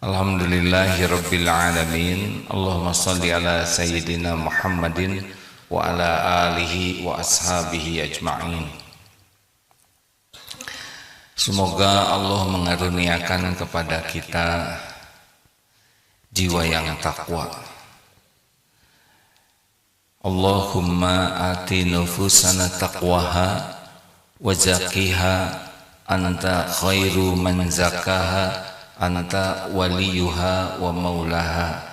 Alhamdulillahi Rabbil Alamin. Allahumma salli ala Sayyidina Muhammadin wa ala alihi wa ashabihi ajma'in. Semoga Allah mengaruniakan kepada kita jiwa yang takwa. Allahumma ati nufusana taqwaha wa zakiha anta khairu man zakaha anta waliyuha wa maulaha.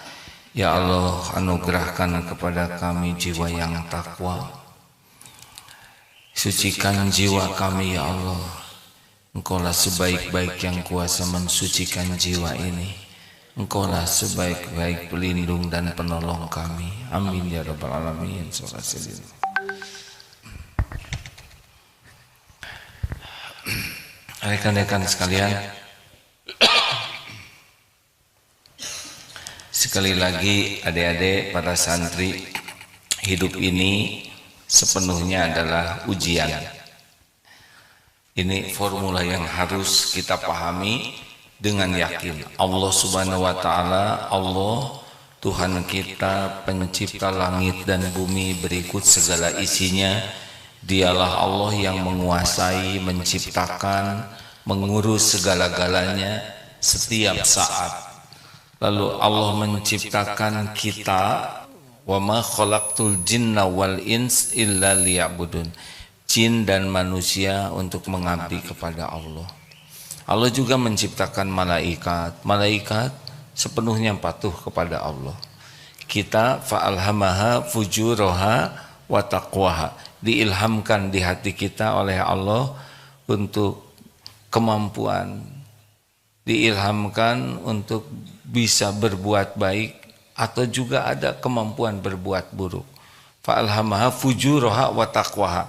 Ya Allah, anugerahkan kepada kami jiwa yang takwa. Sucikan jiwa kami ya Allah. Engkaulah sebaik-baik yang kuasa mensucikan jiwa ini. Engkaulah sebaik-baik pelindung dan penolong kami. Amin ya rabbal alamin. Rekan-rekan sekalian, sekali lagi adik-adik para santri, hidup ini sepenuhnya adalah ujian. Ini formula yang harus kita pahami dengan yakin. Allah Subhanahu wa taala, Allah Tuhan kita, pencipta langit dan bumi berikut segala isinya. Dialah Allah yang menguasai, menciptakan, mengurus segala-galanya setiap saat. Lalu Allah menciptakan kita, wa ma khalaqtul jinna wal ins illa liya'budun. Jin dan manusia untuk mengabdi kepada Allah. Allah juga menciptakan malaikat. Malaikat sepenuhnya patuh kepada Allah. Kita fa'alhamaha fujuraha wa taqwaha. Diilhamkan di hati kita oleh Allah untuk kemampuan, diilhamkan untuk bisa berbuat baik atau juga ada kemampuan berbuat buruk. Fa'alhamaha fujuraha wa taqwaha.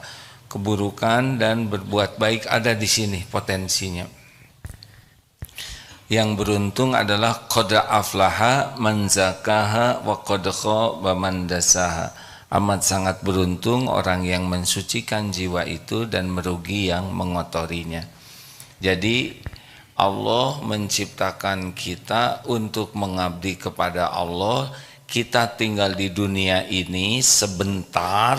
Keburukan dan berbuat baik ada di sini potensinya. Yang beruntung adalah qad aflaha man zakaha wa qad khaba man dasaha. Amat sangat beruntung orang yang mensucikan jiwa itu dan merugi yang mengotorinya. Jadi Allah menciptakan kita untuk mengabdi kepada Allah. Kita tinggal di dunia ini sebentar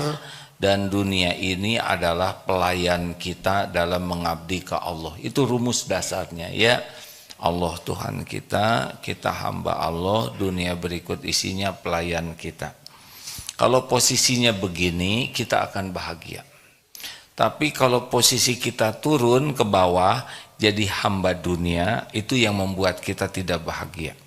dan dunia ini adalah pelayan kita dalam mengabdi ke Allah. Itu rumus dasarnya ya. Allah Tuhan kita, kita hamba Allah, dunia berikut isinya pelayan kita. Kalau posisinya begini, kita akan bahagia. Tapi kalau posisi kita turun ke bawah, jadi hamba dunia, itu yang membuat kita tidak bahagia.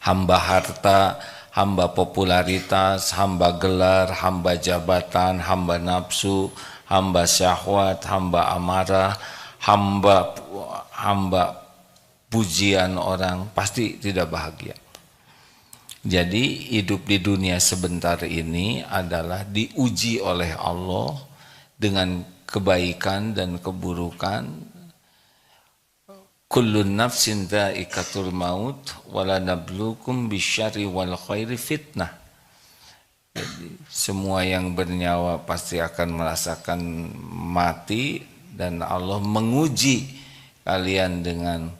Hamba harta, hamba popularitas, hamba gelar, hamba jabatan, hamba nafsu, hamba syahwat, hamba amarah, hamba pujian orang, pasti tidak bahagia. Jadi hidup di dunia sebentar ini adalah diuji oleh Allah dengan kebaikan dan keburukan. Kullun nafsin dha'iqatul maut wala nabluukum bisyarri wal khairi fitnah. Jadi semua yang bernyawa pasti akan merasakan mati dan Allah menguji kalian dengan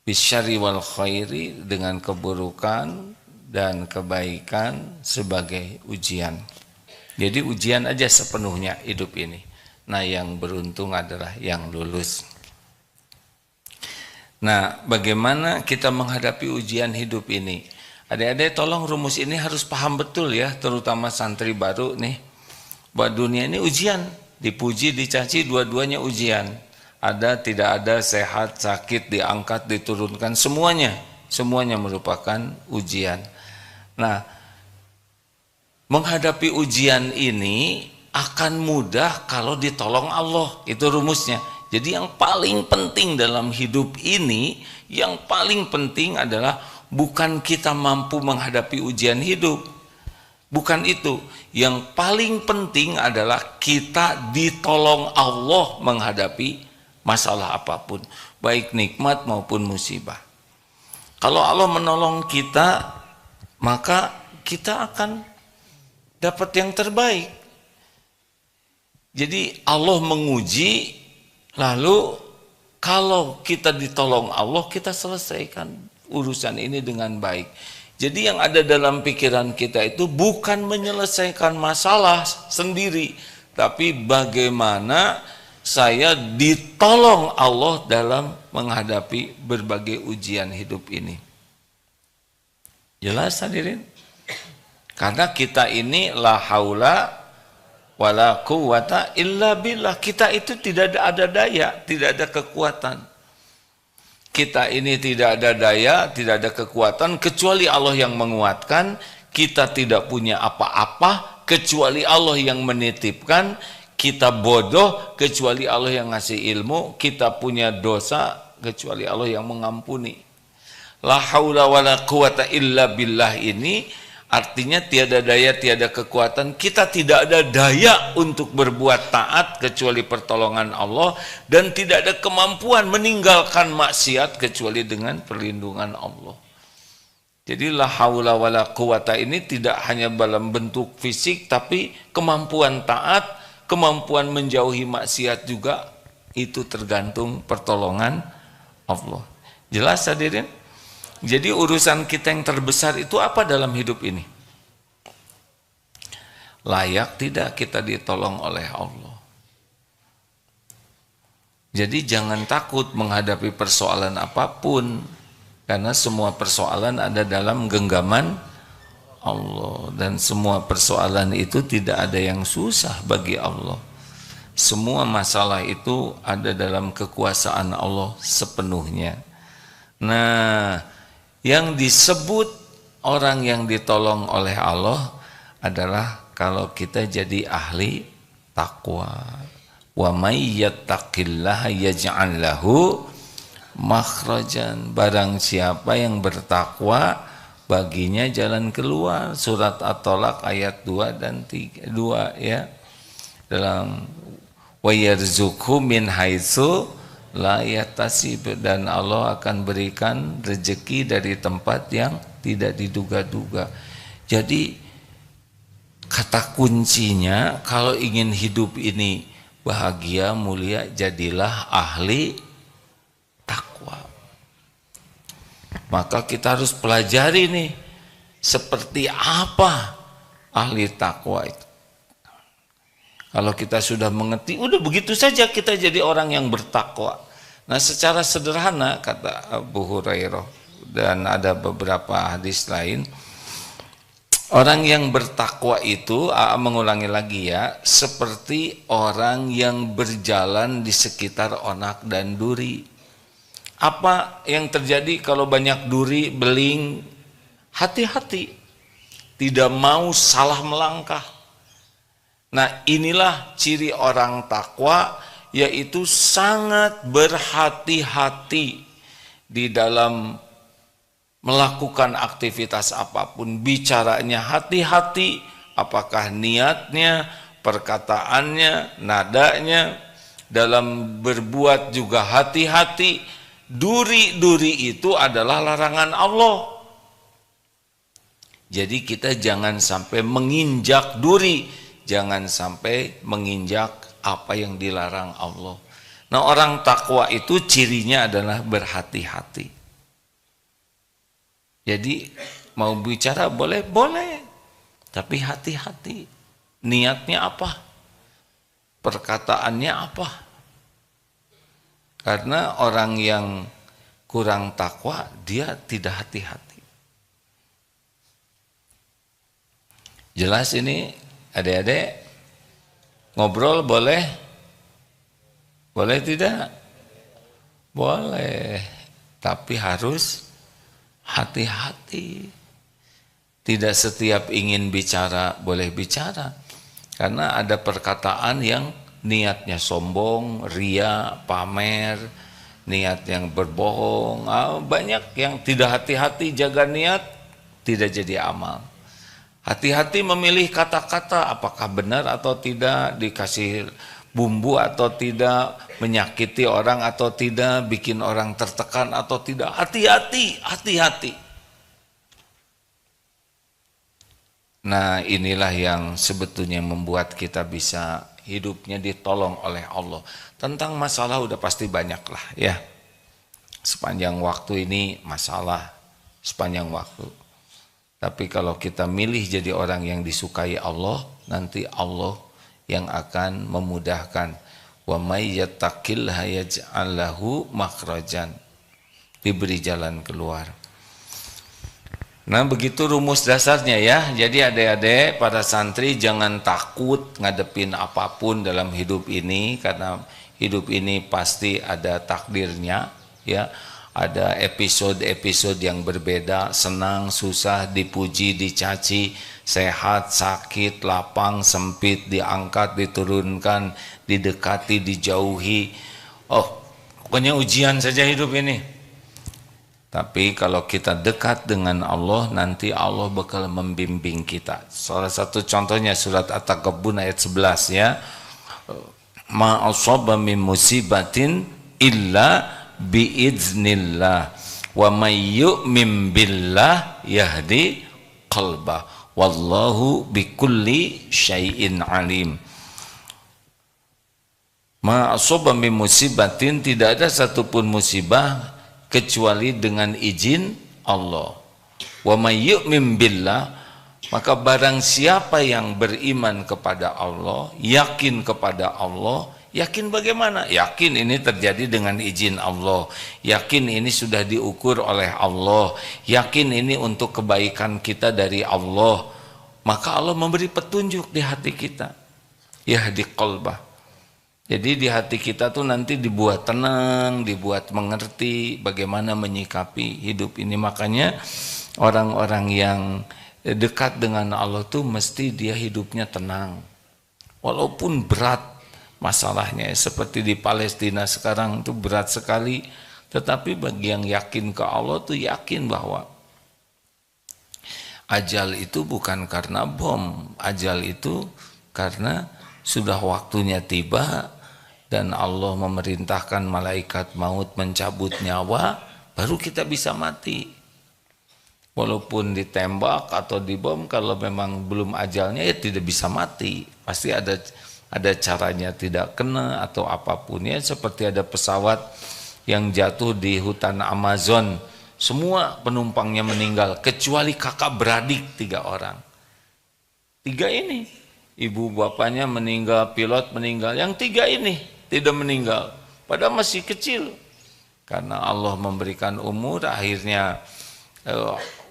bisyarri wal khairi, dengan keburukan dan kebaikan sebagai ujian. Jadi ujian aja sepenuhnya hidup ini. Nah, yang beruntung adalah yang lulus. Nah, bagaimana kita menghadapi ujian hidup ini? Adik-adik tolong rumus ini harus paham betul ya, terutama santri baru nih. Bahwa dunia ini ujian, dipuji, dicaci, dua-duanya ujian. Ada, tidak ada, sehat, sakit, diangkat, diturunkan, semuanya merupakan ujian. Nah, menghadapi ujian ini akan mudah kalau ditolong Allah. Itu rumusnya. Jadi yang paling penting dalam hidup ini, yang paling penting adalah bukan kita mampu menghadapi ujian hidup. Bukan itu. Yang paling penting adalah kita ditolong Allah menghadapi masalah apapun, baik nikmat maupun musibah. Kalau Allah menolong kita, maka kita akan dapat yang terbaik. Jadi Allah menguji, lalu Kalau kita ditolong Allah, kita selesaikan urusan ini dengan baik. Jadi yang ada dalam pikiran kita itu bukan menyelesaikan masalah sendiri, tapi bagaimana saya ditolong Allah dalam menghadapi berbagai ujian hidup ini. Jelas hadirin? Karena kita ini la haula wala quwata illa billah. Kita itu tidak ada daya, tidak ada kekuatan. Kita ini tidak ada daya, tidak ada kekuatan kecuali Allah yang menguatkan. Kita tidak punya apa-apa kecuali Allah yang menitipkan. Kita bodoh kecuali Allah yang ngasih ilmu. Kita punya dosa kecuali Allah yang mengampuni. La haula wala quwata illa billah ini artinya tiada daya, tiada kekuatan. Kita tidak ada daya untuk berbuat taat kecuali pertolongan Allah, dan tidak ada kemampuan meninggalkan maksiat kecuali dengan perlindungan Allah. Jadi la haula wala quwata ini tidak hanya dalam bentuk fisik, tapi kemampuan taat, kemampuan menjauhi maksiat juga itu tergantung pertolongan Allah. Jelas hadirin? Jadi urusan kita yang terbesar itu apa dalam hidup ini? Layak tidak kita ditolong oleh Allah? Jadi jangan takut menghadapi persoalan apapun, karena semua persoalan ada dalam genggaman Allah, dan semua persoalan itu tidak ada yang susah bagi Allah. Semua masalah itu ada dalam kekuasaan Allah sepenuhnya. Nah, yang disebut orang yang ditolong oleh Allah adalah kalau kita jadi ahli takwa. Wa may yattaqillaha yaj'al lahu makhrajan. Barang siapa yang bertakwa, baginya jalan keluar. Surat At-Tolak ayat 2 dan 3, 2 ya. Dalam wa yarzuqhu min haitsu la yahtasib, dan Allah akan berikan rezeki dari tempat yang tidak diduga-duga. Jadi kata kuncinya kalau ingin hidup ini bahagia, mulia, jadilah ahli takwa. Maka kita harus pelajari nih seperti apa ahli takwa itu. Kalau kita sudah mengerti, udah begitu saja kita jadi orang yang bertakwa. Nah, secara sederhana kata Abu Hurairah dan ada beberapa hadis lain, orang yang bertakwa itu, mengulangi lagi ya, seperti orang yang berjalan di sekitar onak dan duri. Apa yang terjadi kalau banyak duri, beling? Hati-hati, tidak mau salah melangkah. Nah, inilah ciri orang takwa, yaitu sangat berhati-hati di dalam melakukan aktivitas apapun. Bicaranya hati-hati, apakah niatnya, perkataannya, nadanya. Dalam berbuat juga hati-hati. Duri-duri itu adalah larangan Allah. Jadi kita jangan sampai menginjak duri, jangan sampai menginjak apa yang dilarang Allah. Nah, orang takwa itu cirinya adalah berhati-hati. Jadi mau bicara boleh, tapi hati-hati. Niatnya apa? Perkataannya apa? Karena orang yang kurang takwa, dia tidak hati-hati. Jelas ini? Adik-adik, ngobrol boleh? Boleh tidak? Boleh, tapi harus hati-hati. Tidak setiap ingin bicara boleh bicara, karena ada perkataan yang niatnya sombong, ria, pamer, niat yang berbohong. Banyak yang tidak hati-hati jaga niat, tidak jadi amal. Hati-hati memilih kata-kata, apakah benar atau tidak, dikasih bumbu atau tidak, menyakiti orang atau tidak, bikin orang tertekan atau tidak. Hati-hati, hati-hati. Nah, inilah yang sebetulnya membuat kita bisa hidupnya ditolong oleh Allah. Tentang masalah udah pasti banyak lah ya. Sepanjang waktu ini masalah, sepanjang waktu. Tapi kalau kita milih jadi orang yang disukai Allah, nanti Allah yang akan memudahkan. Wa may yattaqillaha yaj'al lahu makhrajan. Diberi jalan keluar. Nah, begitu rumus dasarnya ya. Jadi adik-adik, para santri jangan takut ngadepin apapun dalam hidup ini, karena hidup ini pasti ada takdirnya ya. Ada episode-episode yang berbeda, senang, susah, dipuji, dicaci, sehat, sakit, lapang, sempit, diangkat, diturunkan, didekati, dijauhi. Oh, pokoknya ujian saja hidup ini. Tapi kalau kita dekat dengan Allah, nanti Allah bakal membimbing kita. Salah satu contohnya surat At-Taghabun ayat 11 ya. Ma asaba min musibatin illa biiznillah wa may yu'min billah yahdi qalbah wallahu bikulli syai'in alim. Ma asaba min musibatin, tidak ada satupun musibah kecuali dengan izin Allah. Wa may yu'min billah, maka barang siapa yang beriman kepada Allah, yakin kepada Allah. Yakin bagaimana? Yakin ini terjadi dengan izin Allah. Yakin ini sudah diukur oleh Allah. Yakin ini untuk kebaikan kita dari Allah. Maka Allah memberi petunjuk di hati kita. Yahdi qalbah. Jadi di hati kita tuh nanti dibuat tenang, dibuat mengerti bagaimana menyikapi hidup ini. Makanya orang-orang yang dekat dengan Allah tuh mesti dia hidupnya tenang. Walaupun berat masalahnya, seperti di Palestina sekarang itu berat sekali, tetapi bagi yang yakin ke Allah tuh yakin bahwa ajal itu bukan karena bom, ajal itu karena sudah waktunya tiba dan Allah memerintahkan malaikat maut mencabut nyawa, baru kita bisa mati. Walaupun ditembak atau dibom, kalau memang belum ajalnya ya tidak bisa mati, pasti ada caranya tidak kena atau apapun ya. Seperti ada pesawat yang jatuh di hutan Amazon, semua penumpangnya meninggal kecuali kakak beradik 3 orang. 3 ini, ibu bapaknya meninggal, pilot meninggal, yang 3 ini tidak meninggal, padahal masih kecil. Karena Allah memberikan umur, akhirnya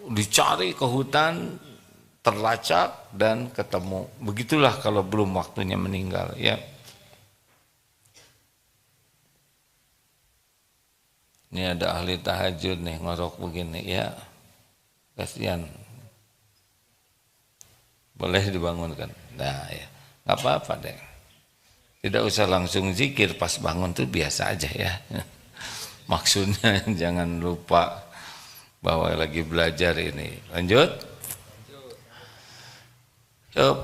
dicari ke hutan, terlacak dan ketemu. Begitulah kalau belum waktunya meninggal ya. Ini ada ahli tahajud nih ngorok begini ya. Kasihan. Boleh dibangunkan. Nah ya, nggak apa-apa deh. Tidak usah langsung zikir pas bangun tuh, biasa aja ya. Maksudnya jangan lupa bahwa lagi belajar ini. Lanjut.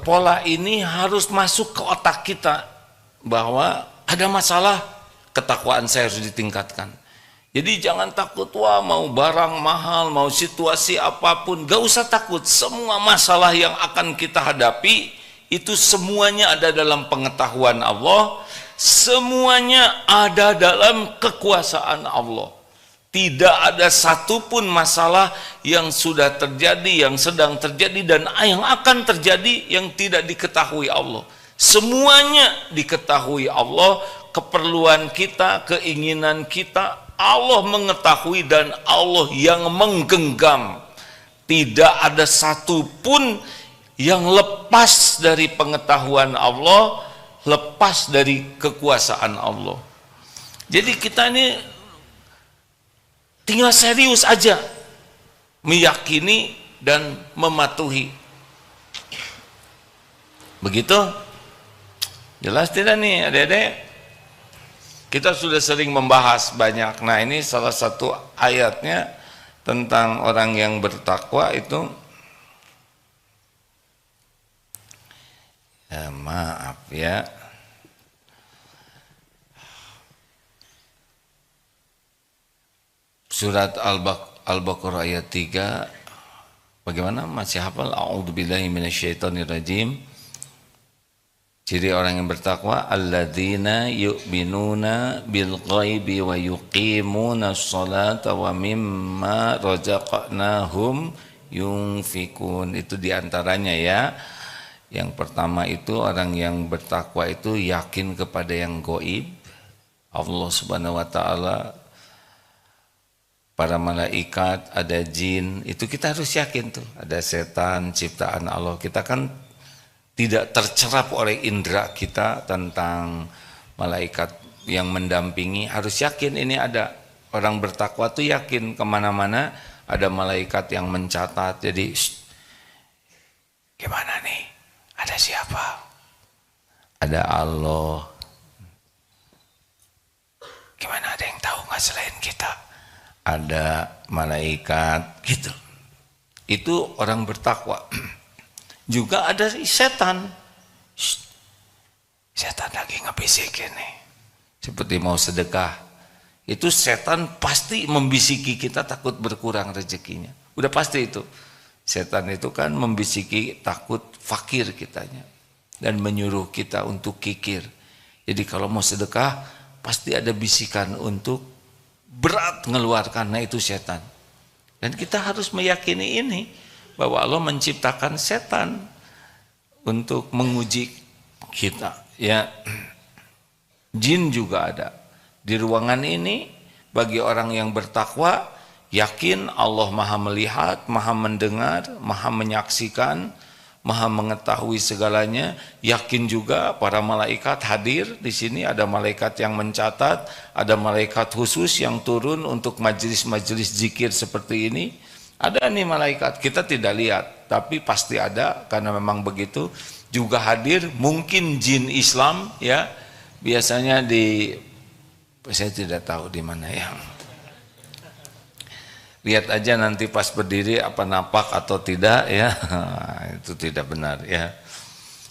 Pola ini harus masuk ke otak kita bahwa ada masalah, ketakwaan saya harus ditingkatkan. Jadi jangan takut, wah mau barang mahal, mau situasi apapun, gak usah takut. Semua masalah yang akan kita hadapi itu semuanya ada dalam pengetahuan Allah, semuanya ada dalam kekuasaan Allah. Tidak ada satupun masalah yang sudah terjadi, yang sedang terjadi, dan yang akan terjadi yang tidak diketahui Allah. Semuanya diketahui Allah, keperluan kita, keinginan kita, Allah mengetahui dan Allah yang menggenggam. Tidak ada satupun yang lepas dari pengetahuan Allah, lepas dari kekuasaan Allah. Jadi kita ini tinggal serius aja meyakini dan mematuhi. Begitu? Jelas tidak nih adik-adik? Kita sudah sering membahas banyak. Nah ini salah satu ayatnya tentang orang yang bertakwa itu. Ya, maaf ya. Surat Al-Baqarah ayat 3. Bagaimana? Masih hafal? A'udzubillahi minasyaitonirrajim. Ciri orang yang bertakwa, alladzina yu'minuna bil ghaibi wa yuqimuna sholata wa mimma razaqnahum yunfikun. Itu diantaranya ya. Yang pertama itu orang yang bertakwa itu yakin kepada yang gaib, Allah Subhanahu wa taala, para malaikat, ada jin, itu kita harus yakin tuh. Ada setan ciptaan Allah. Kita kan tidak tercerap oleh indera kita tentang malaikat yang mendampingi, harus yakin ini ada. Orang bertakwa tuh yakin kemana-mana ada malaikat yang mencatat. Jadi gimana nih, ada siapa? Ada Allah. Gimana, ada yang tahu nggak selain kita? Ada malaikat gitu. Itu orang bertakwa. Juga ada setan. Setan lagi ngebisikin nih. Seperti mau sedekah. Itu setan pasti membisiki kita takut berkurang rezekinya. Udah pasti itu. Setan itu kan membisiki takut fakir kitanya. Dan menyuruh kita untuk kikir. Jadi kalau mau sedekah pasti ada bisikan untuk berat ngeluarkan. Nah itu setan. Dan kita harus meyakini ini. Bahwa Allah menciptakan setan untuk menguji kita. Ya, jin juga ada. Di ruangan ini bagi orang yang bertakwa, yakin Allah Maha melihat, Maha mendengar, Maha menyaksikan, Maha mengetahui segalanya. Yakin juga para malaikat hadir di sini. Ada malaikat yang mencatat, ada malaikat khusus yang turun untuk majelis-majelis zikir seperti ini. Ada nih malaikat, kita tidak lihat, tapi pasti ada karena memang begitu. Juga hadir, mungkin jin Islam ya. Biasanya saya tidak tahu di mana ya. Lihat aja nanti pas berdiri apa napak atau tidak ya. Itu tidak benar ya.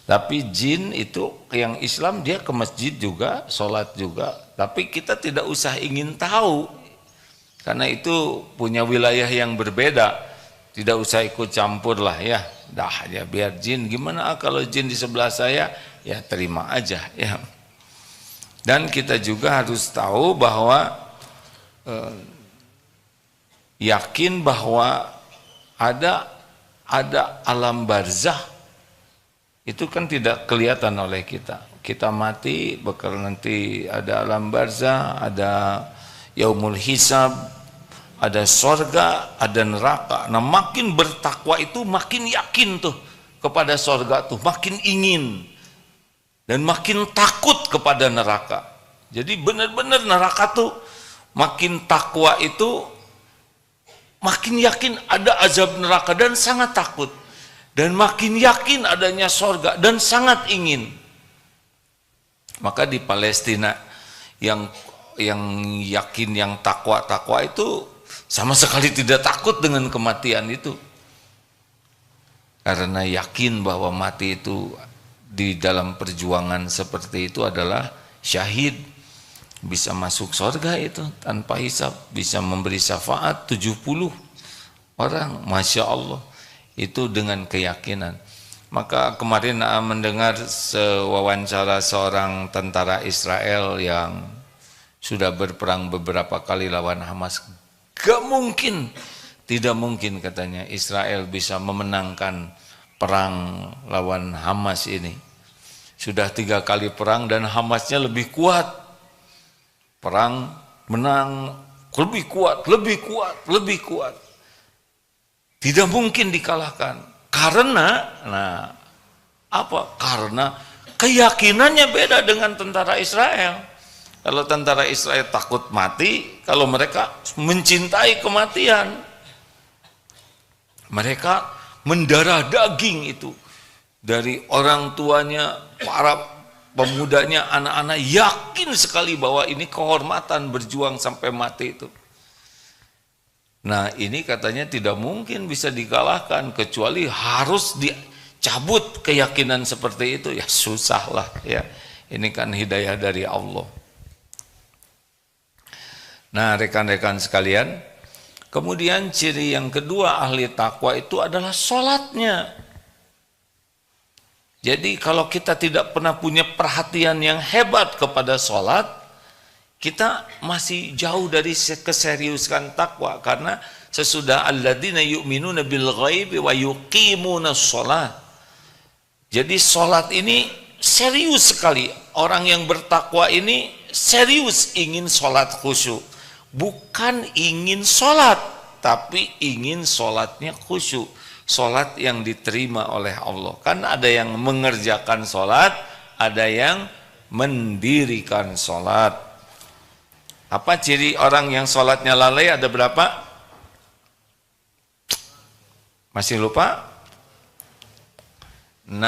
Tapi jin itu yang Islam dia ke masjid juga, sholat juga, tapi kita tidak usah ingin tahu. Karena itu punya wilayah yang berbeda, tidak usah ikut campur lah ya. Dah aja biar jin, gimana kalau jin di sebelah saya, ya terima aja ya. Dan kita juga harus tahu bahwa yakin bahwa ada alam barzah. Itu kan tidak kelihatan oleh kita. Kita mati bakal nanti ada alam barzah, ada yaumul hisab, ada sorga, ada neraka. Nah makin bertakwa itu makin yakin tuh kepada sorga tuh, makin ingin dan makin takut kepada neraka. Jadi benar-benar neraka tuh makin takwa itu makin yakin ada azab neraka dan sangat takut, dan makin yakin adanya sorga dan sangat ingin. Maka di Palestina yang yakin, yang takwa itu sama sekali tidak takut dengan kematian itu. Karena yakin bahwa mati itu di dalam perjuangan seperti itu adalah syahid. Bisa masuk surga itu tanpa hisab. Bisa memberi syafaat 70 orang. Masya Allah. Itu dengan keyakinan. Maka kemarin mendengar wawancara seorang tentara Israel yang sudah berperang beberapa kali lawan Hamas. Gak mungkin, tidak mungkin katanya Israel bisa memenangkan perang lawan Hamas ini. Sudah 3 kali perang dan Hamasnya lebih kuat. Perang menang lebih kuat, lebih kuat, lebih kuat. Tidak mungkin dikalahkan. Karena, Karena keyakinannya beda dengan tentara Israel. Kalau tentara Israel takut mati, kalau mereka mencintai kematian, mereka mendarah daging itu. Dari orang tuanya, para pemudanya, anak-anak yakin sekali bahwa ini kehormatan berjuang sampai mati itu. Nah ini katanya tidak mungkin bisa dikalahkan, kecuali harus dicabut keyakinan seperti itu. Ya susah lah ya, ini kan hidayah dari Allah. Nah rekan-rekan sekalian, kemudian ciri yang kedua ahli takwa itu adalah sholatnya. Jadi kalau kita tidak pernah punya perhatian yang hebat kepada sholat, kita masih jauh dari keseriusan takwa. Karena sesudah alladzina yu'minuna bil ghaibi wa yuqimuna sholat. Jadi sholat ini serius sekali. Orang yang bertakwa ini serius ingin sholat khusyuk. Bukan ingin sholat, tapi ingin sholatnya khusyuk. Sholat yang diterima oleh Allah. Kan ada yang mengerjakan sholat, ada yang mendirikan sholat. Apa ciri orang yang sholatnya lalai? Ada berapa? Masih lupa? 6.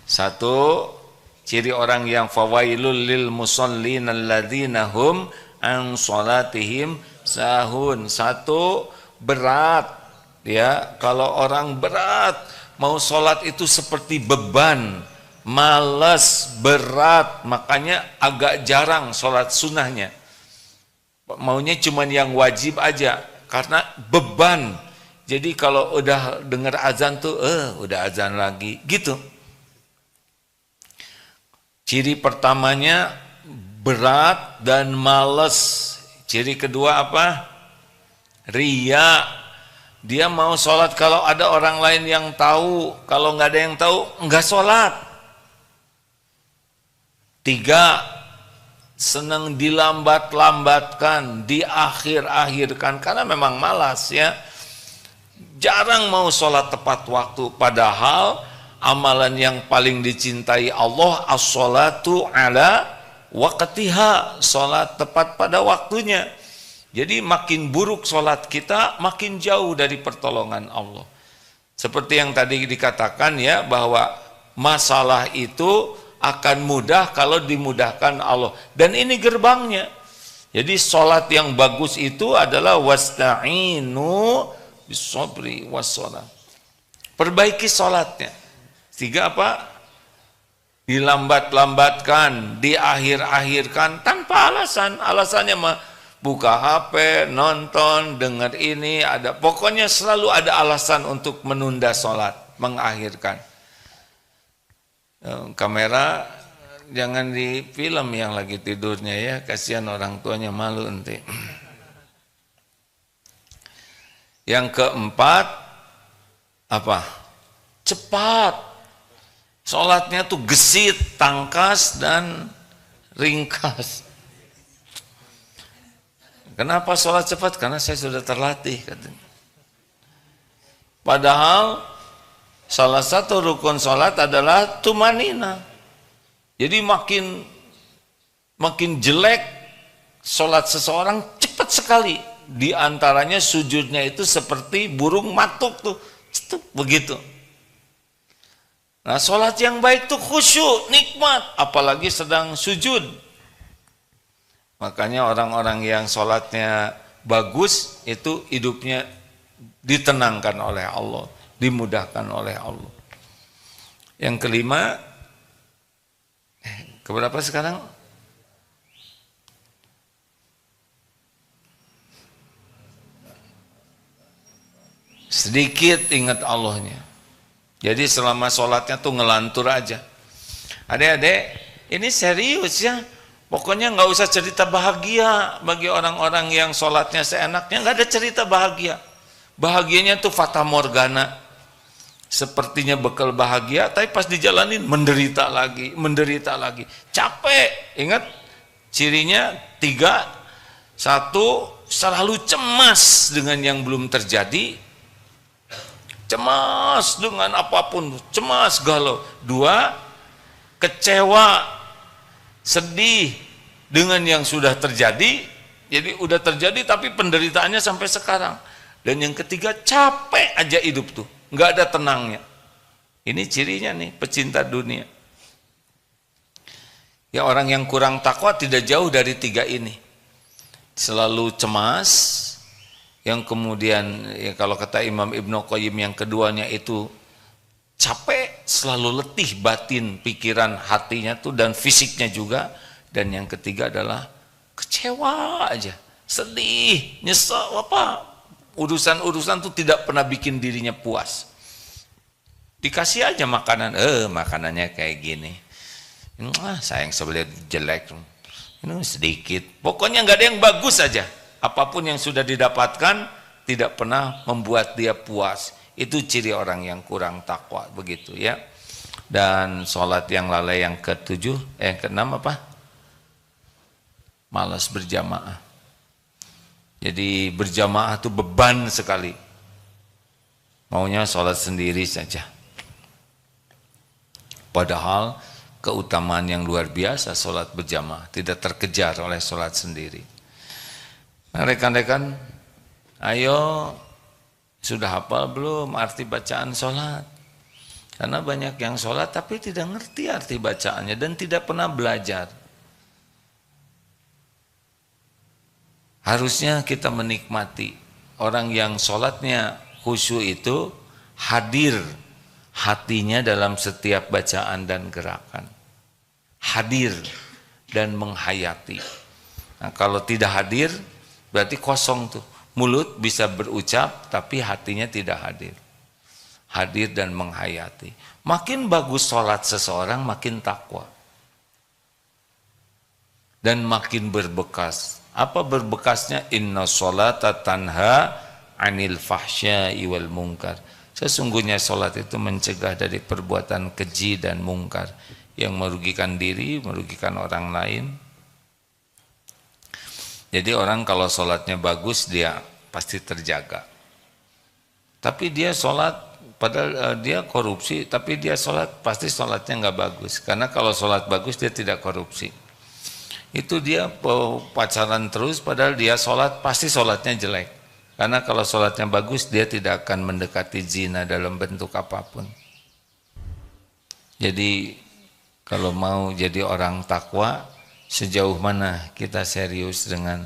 1. Ciri orang yang fawailul lil musallin alladzina hum an sholatihim sahun. 1. Berat. Ya, kalau orang berat, mau sholat itu seperti beban, malas, berat, makanya agak jarang sholat sunnahnya. Maunya cuman yang wajib aja, karena beban. Jadi kalau udah dengar azan tuh, udah azan lagi, gitu. Ciri pertamanya berat dan malas. Ciri kedua apa? Riya. Dia mau sholat kalau ada orang lain yang tahu, kalau nggak ada yang tahu, nggak sholat. 3. Senang dilambat-lambatkan, diakhir-akhirkan, karena memang malas ya. Jarang mau sholat tepat waktu, padahal amalan yang paling dicintai Allah as-sholatu ala waqtiha, sholat tepat pada waktunya. Jadi makin buruk sholat kita, makin jauh dari pertolongan Allah. Seperti yang tadi dikatakan ya, bahwa masalah itu akan mudah kalau dimudahkan Allah. Dan ini gerbangnya. Jadi sholat yang bagus itu adalah wasta'inu bisabri wassalah. Perbaiki sholatnya. Sehingga apa? Dilambat-lambatkan, diakhir-akhirkan tanpa alasan. Alasannya mah buka HP, nonton, dengar ini, ada pokoknya selalu ada alasan untuk menunda sholat, mengakhirkan. Kamera jangan di film yang lagi tidurnya ya, kasihan orang tuanya, malu nanti. Yang keempat apa? Cepat. Sholatnya tuh gesit, tangkas dan ringkas. Kenapa sholat cepat? Karena saya sudah terlatih katanya. Padahal salah satu rukun sholat adalah tumanina. Jadi makin jelek sholat seseorang cepat sekali. Di antaranya sujudnya itu seperti burung matuk tuh, begitu. Nah sholat yang baik tuh khusyuk, nikmat, apalagi sedang sujud. Makanya orang-orang yang sholatnya bagus itu hidupnya ditenangkan oleh Allah, dimudahkan oleh Allah. Yang kelima, keberapa sekarang? Sedikit ingat Allahnya. Jadi selama sholatnya tuh ngelantur aja. Adik-adik, ini serius ya. Pokoknya nggak usah cerita bahagia bagi orang-orang yang sholatnya seenaknya, nggak ada cerita bahagia. Bahagianya tuh fata morgana, sepertinya bekal bahagia, tapi pas dijalanin menderita lagi, capek. Ingat cirinya 3, 1 selalu cemas dengan yang belum terjadi, cemas dengan apapun, cemas galau. 2, kecewa, sedih dengan yang sudah terjadi. Jadi udah terjadi tapi penderitaannya sampai sekarang. Dan yang ketiga, capek aja hidup tuh, nggak ada tenangnya. Ini cirinya nih pecinta dunia. Ya orang yang kurang takwa tidak jauh dari 3 ini. Selalu cemas, yang kemudian ya kalau kata Imam Ibnu Qayyim yang keduanya itu capek, selalu letih batin, pikiran, hatinya tuh dan fisiknya juga. Dan yang ketiga adalah kecewa aja, sedih, nyesel, urusan-urusan tuh tidak pernah bikin dirinya puas. Dikasih aja makanan, makanannya kayak gini. Sayang sebelah jelek, ini sedikit. Pokoknya nggak ada yang bagus saja. Apapun yang sudah didapatkan tidak pernah membuat dia puas. Itu ciri orang yang kurang takwa, begitu ya. Dan sholat yang lalai yang ke-7, yang ke-6 apa? Malas berjamaah. Jadi berjamaah itu beban sekali. Maunya sholat sendiri saja. Padahal keutamaan yang luar biasa sholat berjamaah, tidak terkejar oleh sholat sendiri. Nah, rekan-rekan, ayo sudah hafal belum arti bacaan sholat? Karena banyak yang sholat tapi tidak ngerti arti bacaannya dan tidak pernah belajar. Harusnya kita menikmati orang yang sholatnya khusyuk itu hadir hatinya dalam setiap bacaan dan gerakan. Hadir dan menghayati. Nah, kalau tidak hadir berarti kosong tuh. Mulut bisa berucap tapi hatinya tidak hadir. Hadir dan menghayati. Makin bagus sholat seseorang makin takwa. Dan makin berbekas. Apa berbekasnya? Inna sholata tanha anil fahsya'i wal munkar. Sesungguhnya sholat itu mencegah dari perbuatan keji dan mungkar yang merugikan diri, merugikan orang lain. Jadi orang kalau sholatnya bagus dia pasti terjaga. Tapi dia sholat, padahal dia korupsi, tapi dia sholat pasti sholatnya nggak bagus. Karena kalau sholat bagus dia tidak korupsi. Itu dia pacaran terus, padahal dia sholat pasti sholatnya jelek. Karena kalau sholatnya bagus dia tidak akan mendekati zina dalam bentuk apapun. Jadi kalau mau jadi orang takwa, sejauh mana kita serius dengan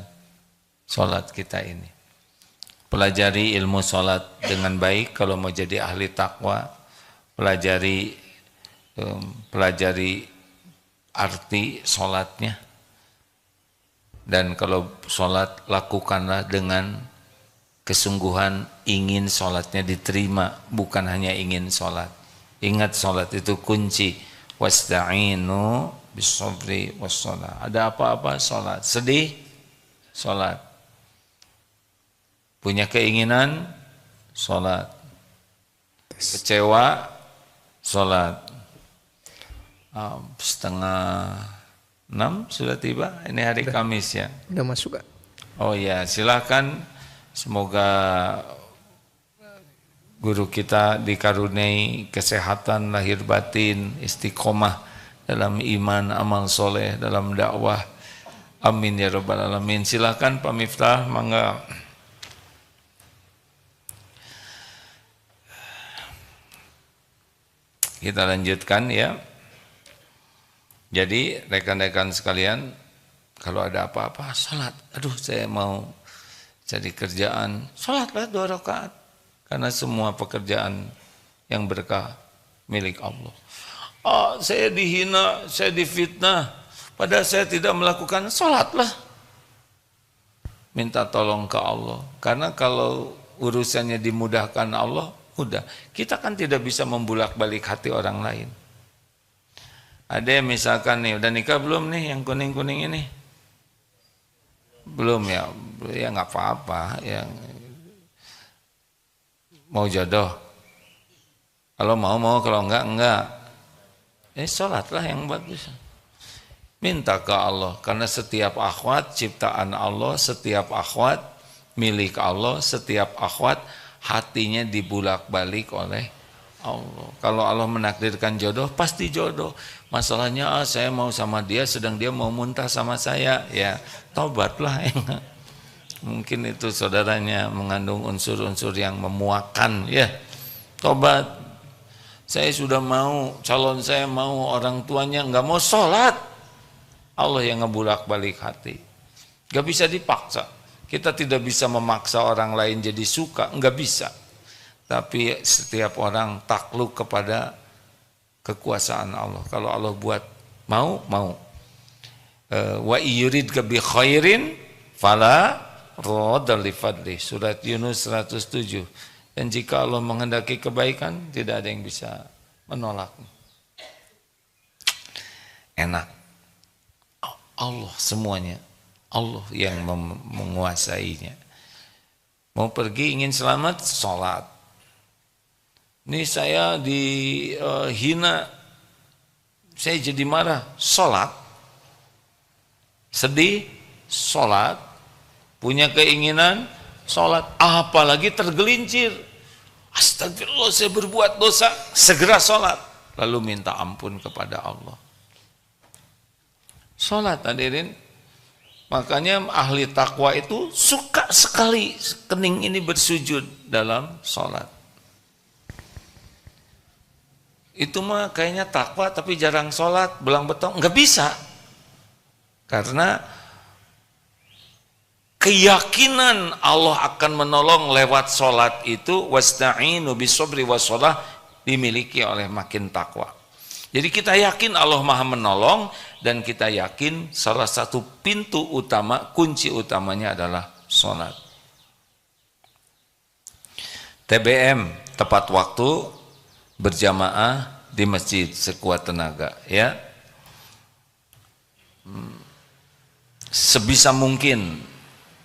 sholat kita ini. Pelajari ilmu sholat dengan baik kalau mau jadi ahli takwa. Pelajari arti sholatnya. Dan kalau sholat lakukanlah dengan kesungguhan ingin sholatnya diterima, bukan hanya ingin sholat. Ingat sholat itu kunci. Wasta'inu bisabri wassalah. Ada apa-apa sholat. Sedih, sholat. Punya keinginan, sholat. Kecewa, sholat. 5:30 sudah tiba. Ini hari Kamis ya. Udah masuk, Kak. Oh ya, silakan. Semoga guru kita dikaruniai kesehatan lahir batin, istiqomah dalam iman, amal soleh, dalam dakwah. Amin ya rabbal alamin. Silakan Pak Miftah, mangga. Kita lanjutkan ya. Jadi rekan-rekan sekalian, kalau ada apa-apa, salat. Aduh, saya mau cari kerjaan, salatlah 2 rakaat. Karena semua pekerjaan yang berkah milik Allah. Saya dihina, saya difitnah, padahal saya tidak melakukan, salatlah. Minta tolong ke Allah. Karena kalau urusannya dimudahkan Allah, udah. Kita kan tidak bisa membulak-balik hati orang lain. Ada yang misalkan nih, udah nikah belum nih yang kuning-kuning ini? Belum ya, ya nggak apa-apa. Yang mau jodoh, kalau mau, kalau enggak. Sholatlah yang bagus. Minta ke Allah, karena setiap akhwat ciptaan Allah, setiap akhwat milik Allah, setiap akhwat hatinya dibulak-balik oleh Allah. Kalau Allah menakdirkan jodoh, pasti jodoh. Masalahnya saya mau sama dia, sedang dia mau muntah sama saya, ya taubatlah. Mungkin itu saudaranya mengandung unsur-unsur yang memuakkan, ya tobat. Saya sudah mau, calon saya mau, orang tuanya nggak mau sholat. Allah yang ngebulak-balik hati. Nggak bisa dipaksa. Kita tidak bisa memaksa orang lain jadi suka, nggak bisa. Tapi setiap orang takluk kepada kekuasaan Allah. Kalau Allah buat mau. Wa yuridka bi khairin fala radda li fadli. Surat Yunus 107. Dan jika Allah menghendaki kebaikan, tidak ada yang bisa menolak. Enak. Allah semuanya. Allah yang menguasainya. Mau pergi ingin selamat, sholat. Ini saya dihina, saya jadi marah, sholat. Sedih, sholat. Punya keinginan, sholat. Apalagi tergelincir. Astagfirullah, saya berbuat dosa, segera sholat. Lalu minta ampun kepada Allah. Sholat, hadirin. Makanya ahli takwa itu suka sekali kening ini bersujud dalam sholat. Itu mah kayaknya takwa tapi jarang sholat, belang betong, nggak bisa. Karena keyakinan Allah akan menolong lewat sholat itu, wasta'inu bisobri wassalah, dimiliki oleh makin takwa. Jadi kita yakin Allah maha menolong, dan kita yakin salah satu pintu utama, kunci utamanya adalah sholat. TBM, tepat waktu, berjamaah di masjid sekuat tenaga, ya. Sebisa mungkin,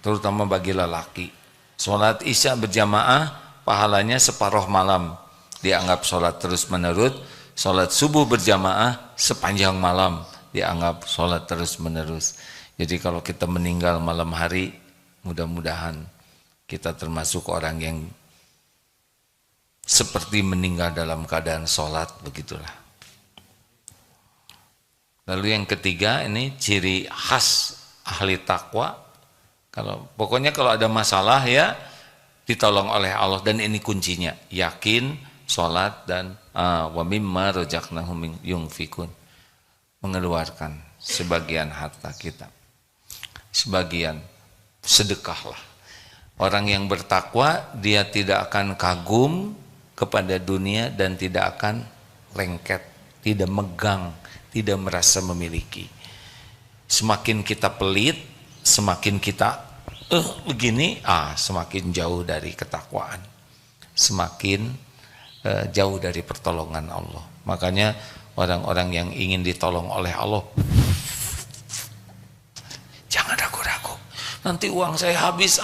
terutama bagi lelaki, sholat isya berjamaah pahalanya separuh malam dianggap sholat terus menerus. Sholat subuh berjamaah sepanjang malam dianggap sholat terus menerus. Jadi kalau kita meninggal malam hari, mudah-mudahan kita termasuk orang yang seperti meninggal dalam keadaan sholat, begitulah. Lalu yang ketiga, ini ciri khas ahli takwa. Pokoknya kalau ada masalah ya ditolong oleh Allah, dan ini kuncinya, yakin, sholat, dan wa mimma razaqnahum yunfikun, mengeluarkan sebagian harta kita, sebagian sedekahlah. Orang yang bertakwa dia tidak akan kagum kepada dunia dan tidak akan lengket, tidak megang, tidak merasa memiliki. Semakin kita pelit, semakin kita begini, semakin jauh dari ketakwaan, semakin jauh dari pertolongan Allah. Makanya orang-orang yang ingin ditolong oleh Allah, jangan ragu-ragu, nanti uang saya habis.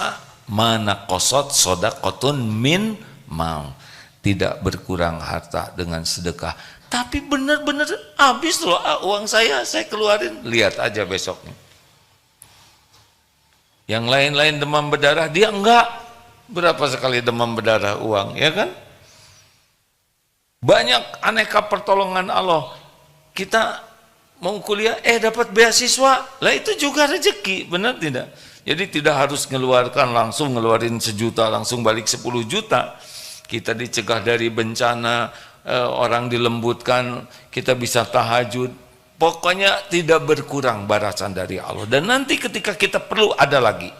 Mana kosot sodakotun min mal, tidak berkurang harta dengan sedekah, tapi benar-benar habis loh uang saya keluarin, lihat aja besoknya. Yang lain-lain demam berdarah, dia enggak. Berapa sekali demam berdarah uang, ya kan? Banyak aneka pertolongan Allah. Kita mau kuliah, dapat beasiswa, lah itu juga rezeki, benar tidak? Jadi tidak harus ngeluarkan langsung, ngeluarin 1 juta langsung balik 10 juta. Kita dicegah dari bencana, orang dilembutkan, kita bisa tahajud. Pokoknya tidak berkurang balasan dari Allah. Dan nanti ketika kita perlu ada lagi,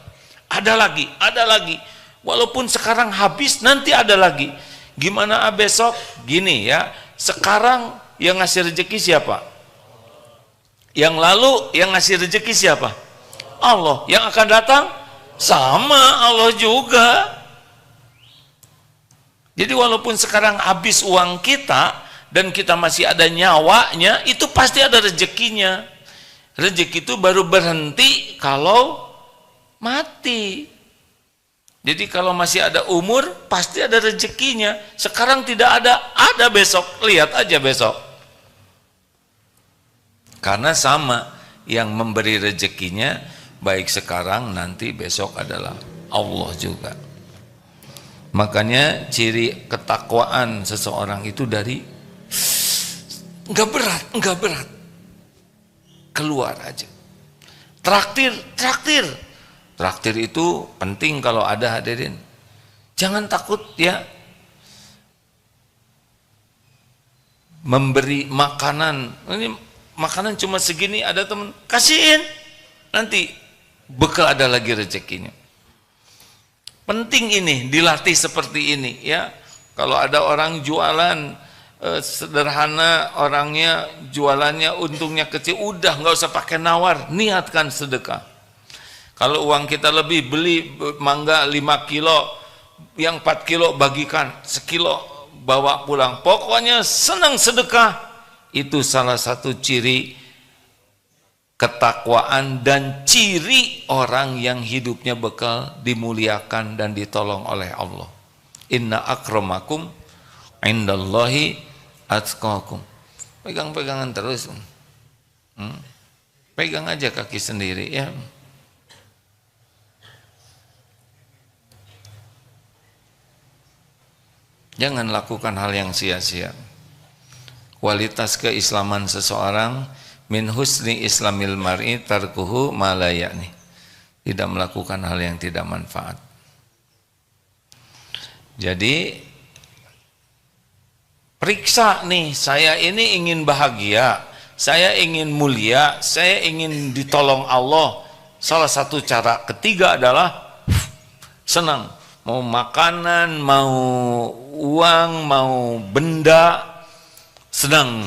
ada lagi, ada lagi. Walaupun sekarang habis, nanti ada lagi. Gimana besok? Gini ya, sekarang yang ngasih rezeki siapa? Yang lalu yang ngasih rezeki siapa? Allah. Yang akan datang sama Allah juga. Jadi walaupun sekarang habis uang kita dan kita masih ada nyawanya, itu pasti ada rezekinya. Rezeki itu baru berhenti kalau mati. Jadi kalau masih ada umur, pasti ada rezekinya. Sekarang tidak ada besok. Lihat aja besok. Karena sama, yang memberi rezekinya, baik sekarang, nanti, besok adalah Allah juga. Makanya ciri ketakwaan seseorang itu dari enggak berat. Keluar aja. Traktir. Traktir itu penting kalau ada, hadirin. Jangan takut ya. Memberi makanan. Ini makanan cuma segini, ada teman, kasihin. Nanti bekal ada lagi rezekinya. Penting ini, dilatih seperti ini ya. Kalau ada orang jualan sederhana, orangnya jualannya untungnya kecil, udah nggak usah pakai nawar, niatkan sedekah. Kalau uang kita lebih, beli mangga 5 kilo, yang 4 kilo bagikan, sekilo bawa pulang. Pokoknya senang sedekah. Itu salah satu ciri ketakwaan dan ciri orang yang hidupnya bekal dimuliakan dan ditolong oleh Allah. Inna akramakum indallahi atqakum. Pegang-pegangan terus. Pegang aja kaki sendiri ya. Jangan lakukan hal yang sia-sia. Kualitas keislaman seseorang min husni islamil mar'i tarkuhu ma la ya'ni. Tidak melakukan hal yang tidak manfaat. Jadi periksa nih, saya ini ingin bahagia, saya ingin mulia, saya ingin ditolong Allah. Salah satu cara ketiga adalah senang. Mau makanan, mau uang, mau benda, senang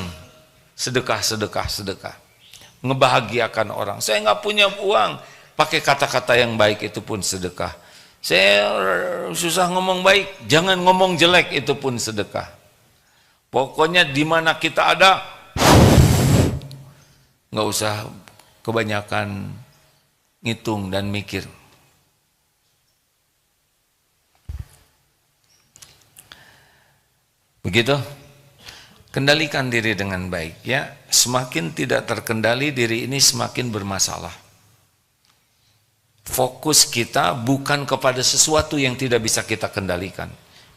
sedekah. Ngebahagiakan orang. Saya nggak punya uang, pakai kata-kata yang baik itu pun sedekah. Saya susah ngomong baik, jangan ngomong jelek itu pun sedekah. Pokoknya di mana kita ada, nggak usah kebanyakan ngitung dan mikir. Begitu, kendalikan diri dengan baik ya. Semakin tidak terkendali diri ini semakin bermasalah. Fokus kita bukan kepada sesuatu yang tidak bisa kita kendalikan.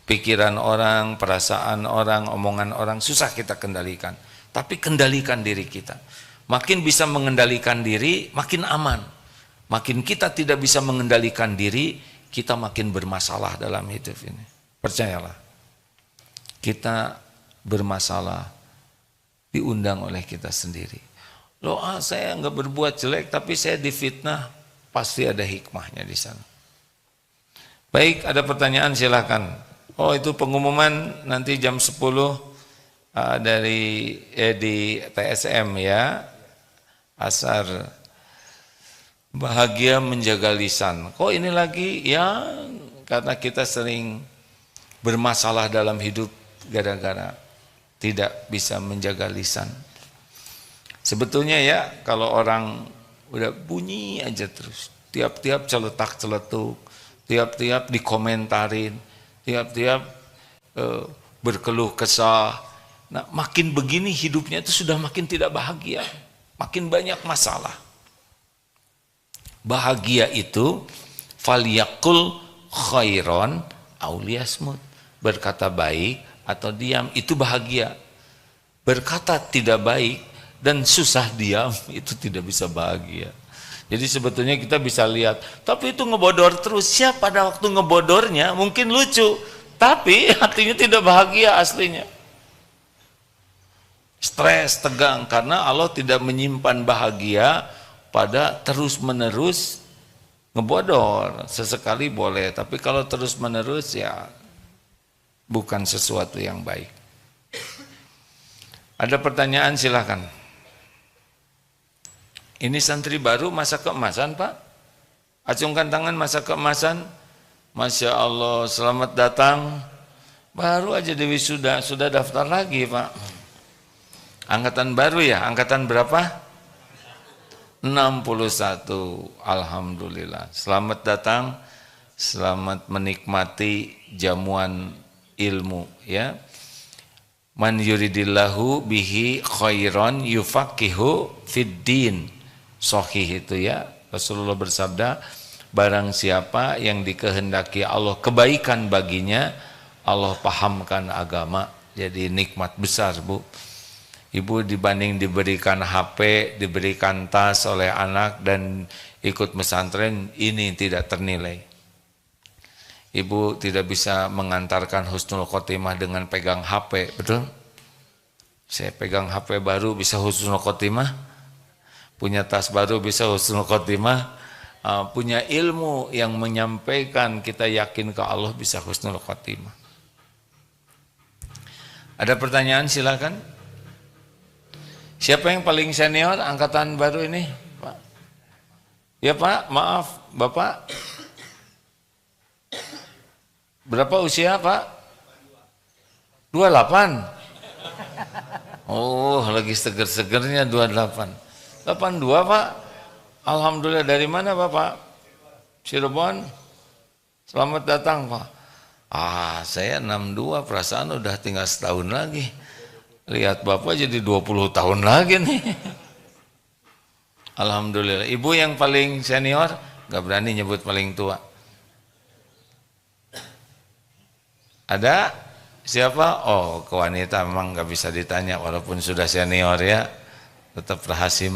Pikiran orang, perasaan orang, omongan orang susah kita kendalikan. Tapi kendalikan diri kita. Makin bisa mengendalikan diri, makin aman. Makin kita tidak bisa mengendalikan diri, kita makin bermasalah dalam hidup ini. Percayalah. Kita bermasalah diundang oleh kita sendiri. Loh, saya nggak berbuat jelek tapi saya difitnah, pasti ada hikmahnya di sana. Baik, ada pertanyaan silakan. Oh, itu pengumuman nanti jam 10 di TSM ya. Asar. Bahagia menjaga lisan. Kok ini lagi? Ya, karena kita sering bermasalah dalam hidup gara-gara tidak bisa menjaga lisan. Sebetulnya ya, kalau orang udah bunyi aja terus, tiap-tiap celetak-celetuk, tiap-tiap dikomentarin, tiap-tiap berkeluh kesah. Nah, makin begini hidupnya itu sudah makin tidak bahagia, makin banyak masalah. Bahagia itu falyakul khairon aw liyasmut. Berkata baik atau diam, itu bahagia. Berkata tidak baik dan susah diam, itu tidak bisa bahagia. Jadi sebetulnya kita bisa lihat, tapi itu ngebodor terus. Siapa pada waktu ngebodornya mungkin lucu, tapi hatinya tidak bahagia aslinya. Stres, tegang, karena Allah tidak menyimpan bahagia pada terus-menerus ngebodor. Sesekali boleh, tapi kalau terus-menerus ya bukan sesuatu yang baik. Ada pertanyaan silakan. Ini santri baru masa keemasan Pak? Acungkan tangan masa keemasan. Masya Allah, selamat datang. Baru aja di wisuda, sudah daftar lagi Pak. Angkatan baru ya, angkatan berapa? 61. Alhamdulillah. Selamat datang, selamat menikmati jamuan ilmu ya. Man yuridillahu bihi khairan yufaqihu fid din. Sahih itu ya. Rasulullah bersabda, barang siapa yang dikehendaki Allah kebaikan baginya, Allah pahamkan agama. Jadi nikmat besar Bu. Ibu dibanding diberikan HP, diberikan tas oleh anak dan ikut pesantren, ini tidak ternilai. Ibu tidak bisa mengantarkan husnul khotimah dengan pegang HP, betul? Saya pegang HP baru bisa husnul khotimah, punya tas baru bisa husnul khotimah, punya ilmu yang menyampaikan kita yakin ke Allah bisa husnul khotimah. Ada pertanyaan silakan. Siapa yang paling senior angkatan baru ini, Pak? Ya Pak, maaf, Bapak. Berapa usia Pak? 28. Oh, lagi seger-segernya 28. 82 Pak. Alhamdulillah, dari mana Bapak? Cirebon. Selamat datang Pak. Saya 62, perasaan udah tinggal setahun lagi. Lihat Bapak jadi 20 tahun lagi nih. Alhamdulillah. Ibu yang paling senior, gak berani nyebut paling tua. Ada? Siapa? Oh, ke wanita memang gak bisa ditanya walaupun sudah senior ya. Tetap rahasia.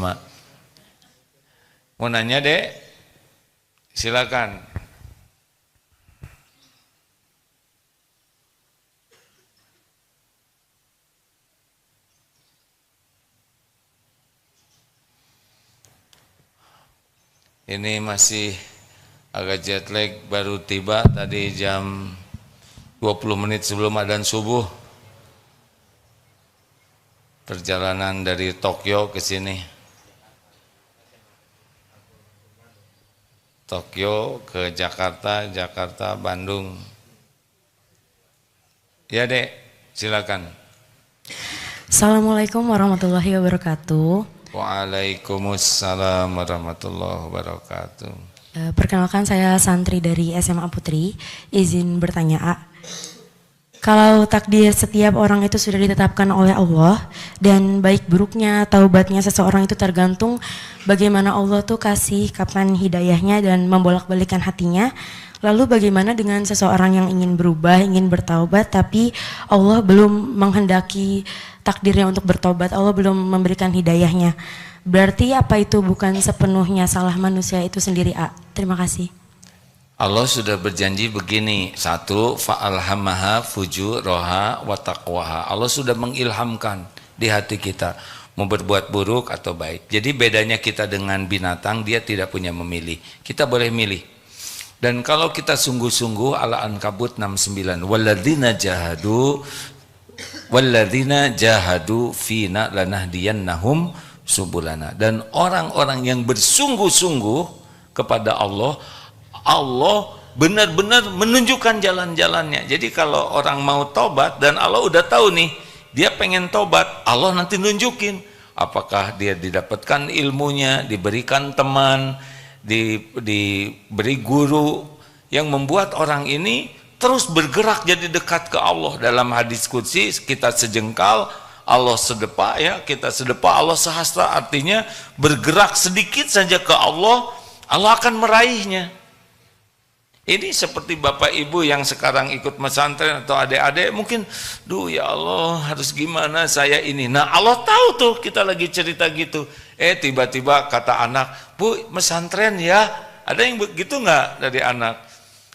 Mau nanya Dek? Silakan. Ini masih agak jet lag, baru tiba tadi jam 20 menit sebelum adzan subuh. Perjalanan dari Tokyo ke sini. Tokyo ke Jakarta, Jakarta, Bandung. Ya Dek, silakan. Assalamualaikum warahmatullahi wabarakatuh. Waalaikumsalam warahmatullahi wabarakatuh. Perkenalkan, saya santri dari SMA Putri. Izin bertanya, A. Kalau takdir setiap orang itu sudah ditetapkan oleh Allah dan baik buruknya taubatnya seseorang itu tergantung bagaimana Allah tuh kasih kapan hidayahnya dan membolak-balikan hatinya. Lalu bagaimana dengan seseorang yang ingin berubah, ingin bertaubat tapi Allah belum menghendaki takdirnya untuk bertobat, Allah belum memberikan hidayahnya. Berarti apa itu bukan sepenuhnya salah manusia itu sendiri, A? Terima kasih. Allah sudah berjanji begini. Satu, fa'alhamaha fujuraha wa taqwaha. Allah sudah mengilhamkan di hati kita mau berbuat buruk atau baik. Jadi bedanya kita dengan binatang, dia tidak punya memilih. Kita boleh milih. Dan kalau kita sungguh-sungguh, Al-Ankabut 69, walladzina jahadu fina lanahdiyannahum subulana. Dan orang-orang yang bersungguh-sungguh kepada Allah, Allah benar-benar menunjukkan jalan-jalannya. Jadi kalau orang mau tobat dan Allah udah tahu nih, dia pengen tobat, Allah nanti nunjukin. Apakah dia didapatkan ilmunya, diberikan teman, diberi guru yang membuat orang ini terus bergerak jadi dekat ke Allah. Dalam hadis qudsi, kita sejengkal Allah sedepa, ya, kita sedepa Allah sehasta, artinya bergerak sedikit saja ke Allah, Allah akan meraihnya. Ini seperti bapak ibu yang sekarang ikut pesantren atau adik-adik mungkin, duh ya Allah harus gimana saya ini. Nah Allah tahu tuh kita lagi cerita gitu. Tiba-tiba kata anak, Bu pesantren ya, ada yang begitu nggak dari anak?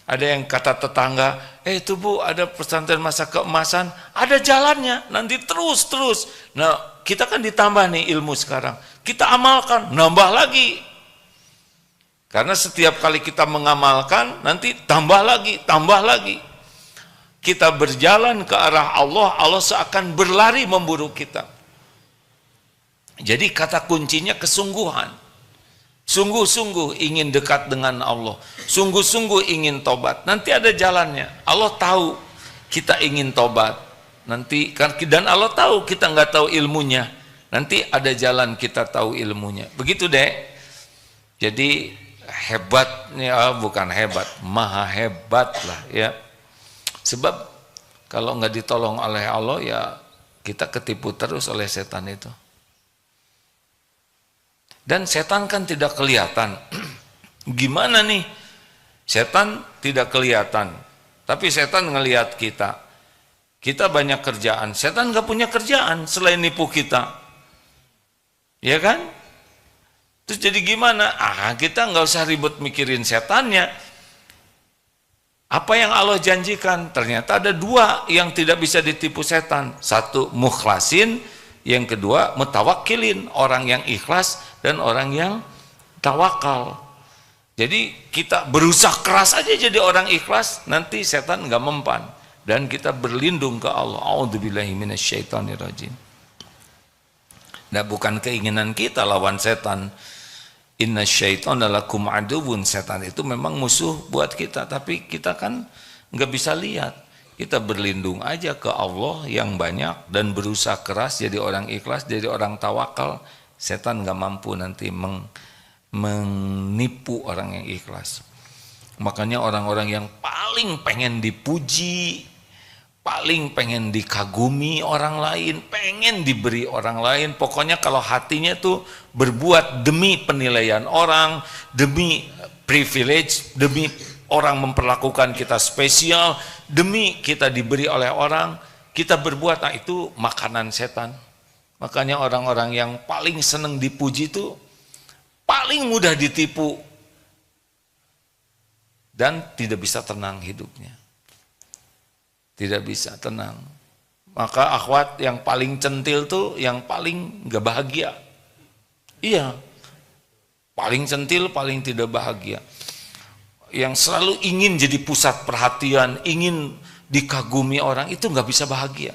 Ada yang kata tetangga, itu Bu ada pesantren masa keemasan, ada jalannya, nanti terus. Nah kita kan ditambah nih ilmu sekarang, kita amalkan, nambah lagi. Karena setiap kali kita mengamalkan, nanti tambah lagi. Kita berjalan ke arah Allah, Allah seakan berlari memburu kita. Jadi kata kuncinya kesungguhan. Sungguh-sungguh ingin dekat dengan Allah. Sungguh-sungguh ingin tobat. Nanti ada jalannya. Allah tahu kita ingin tobat. Nanti dan Allah tahu kita nggak tahu ilmunya. Nanti ada jalan kita tahu ilmunya. Begitu deh. Jadi hebatnya, bukan hebat, maha hebat lah ya. Sebab kalau nggak ditolong oleh Allah ya kita ketipu terus oleh setan itu. Dan setan kan tidak kelihatan. Gimana nih? Setan tidak kelihatan, tapi setan ngelihat kita. Kita banyak kerjaan, setan nggak punya kerjaan selain nipu kita, ya kan? Terus jadi gimana? Kita nggak usah ribet mikirin setannya. Apa yang Allah janjikan? Ternyata ada dua yang tidak bisa ditipu setan. Satu mukhlasin, yang kedua mutawakkilin, orang yang ikhlas dan orang yang tawakal. Jadi kita berusaha keras aja jadi orang ikhlas, nanti setan nggak mempan dan kita berlindung ke Allah. A'udzubillahi minasyaitonirrajim. Nah, bukan keinginan kita lawan setan. Inna syaitan lakum aduwwun, setan itu memang musuh buat kita, tapi kita kan nggak bisa lihat. Kita berlindung aja ke Allah yang banyak dan berusaha keras jadi orang ikhlas, jadi orang tawakal. Setan nggak mampu nanti menipu orang yang ikhlas. Makanya orang-orang yang paling pengen dipuji, paling pengen dikagumi orang lain, pengen diberi orang lain, pokoknya kalau hatinya tuh berbuat demi penilaian orang, demi privilege, demi orang memperlakukan kita spesial, demi kita diberi oleh orang, kita berbuat, nah itu makanan setan. Makanya orang-orang yang paling seneng dipuji itu paling mudah ditipu dan tidak bisa tenang hidupnya. Tidak bisa tenang. Maka akhwat yang paling centil tuh yang paling gak bahagia. Iya. Paling centil, paling tidak bahagia. Yang selalu ingin jadi pusat perhatian, ingin dikagumi orang, itu gak bisa bahagia.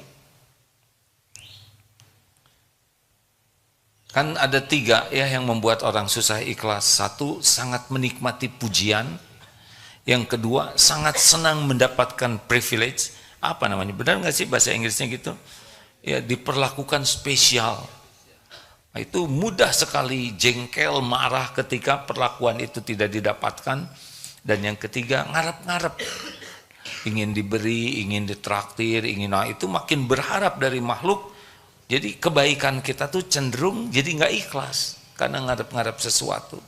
Kan ada 3 ya yang membuat orang susah ikhlas. 1, sangat menikmati pujian. Yang kedua, sangat senang mendapatkan privilege. Apa namanya? Benar nggak sih bahasa Inggrisnya gitu? Ya, diperlakukan spesial. Nah, itu mudah sekali jengkel, marah ketika perlakuan itu tidak didapatkan. Dan yang ketiga, ngarep-ngarep. Ingin diberi, ingin ditraktir, ingin, nah itu makin berharap dari makhluk. Jadi kebaikan kita tuh cenderung jadi nggak ikhlas karena ngarep-ngarep sesuatu.